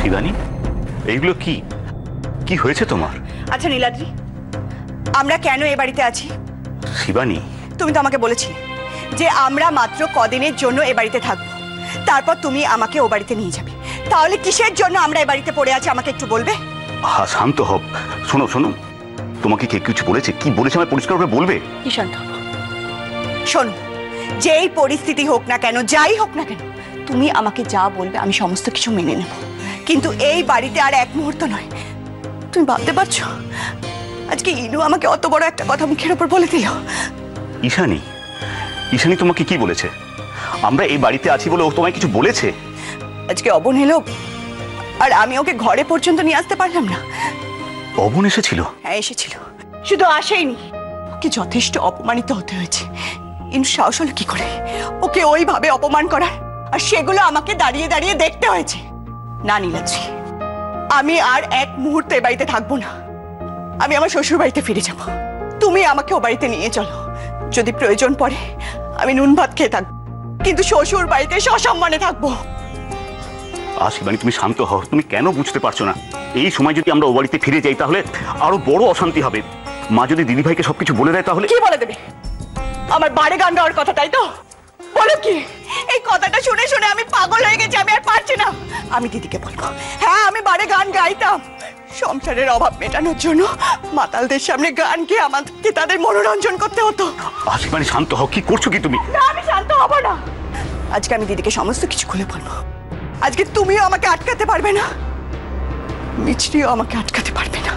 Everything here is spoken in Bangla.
শিবানী, এইগুলো কি কি হয়েছে তোমার? আচ্ছা নীলাদ্রি, আমরা কেন এই বাড়িতে আছি? শিবানী, তুমি তো আমাকে বলেছিলে যে আমরা মাত্র কদিনের জন্য এ বাড়িতে থাকবো, তারপর তুমি আমাকে ও বাড়িতে নিয়ে যাবে। তাহলে কিসের জন্য আমরা এ বাড়িতে পড়ে আছি আমাকে একটু বলবে? হ্যাঁ, শান্ত হও। শোনো শোনো, তোমাকে কে কিছু বলেছে? কি বলেছে আমায় পরিষ্কার করে বলবে? কি শান্ত হবো? শোনো, যেই পরিস্থিতি হোক না কেন, যাই হোক না কেন, তুমি আমাকে যা বলবে আমি সমস্ত কিছু মেনে নেব, কিন্তু এই বাড়িতে আর এক মুহূর্ত নয়। তুমি ভাবতে পারছো আজকে ইনু আমাকে অত বড় একটা কথা মুখের উপর বলে দিল? ঈশানী, ঈশানী তোমাকে কি বলেছে? আমরা এই বাড়িতে আছি বলে ও তোমায় কিছু বলেছে? আজকে অবন এলো আর আমি ওকে ঘরে পর্যন্ত নিয়ে আসতে পারলাম না। অবন এসেছিল? হ্যাঁ এসেছিল, শুধু আসেইনি, ওকে যথেষ্ট অপমানিত হতে হয়েছে। ইনু সাহস হলো কি করে ওকে ওইভাবে অপমান করার? আর সেগুলো আমাকে দাঁড়িয়ে দাঁড়িয়ে দেখতে হয়েছে। না নীলাদ্রি, আমি আর এক মুহূর্ত এ বাড়িতে থাকবো না। আমি আমার শ্বশুর বাড়িতে ফিরে যাব। তুমি আমাকে ও বাড়িতে নিয়ে চলো, যদি প্রয়োজন পড়ে আমি নুন ভাত খেয়ে থাকবো, কিন্তু শ্বশুর বাড়িতে সসম্মানে থাকবো। শিবানী, তুমি শান্ত হও। তুমি কেন বুঝতে পারছো না? এই সময় যদি আমরা ও বাড়িতে ফিরে যাই তাহলে আরো বড় অশান্তি হবে। মা যদি দিদিভাইকে সবকিছু বলে দেয় তাহলে? কি বলে দেবে? আমার বাড়ি গান গাওয়ার কথা, তাই তো? বলো কি? এই কথাটা শুনে শুনে আমি পাগল হয়ে গেছি, আমি আর পারছি না। আমি দিদিকে বলবো, হ্যাঁ আমি বাড়ি গান গাইতাম, সংসারের অভাব মেটানোর জন্য মাতালদের সামনে গান গিয়ে আমাকে তাদের মনোরঞ্জন করতে হতো। শিবানী, শান্ত হও। কি করছো কি তুমি? না, আমি শান্ত হব না। আজকে আমি দিদিকে সমস্ত কিছু খুলে বলবো। আজকে তুমিও আমাকে আটকাতে পারবে না, মিছরিও আমাকে আটকাতে পারবে না।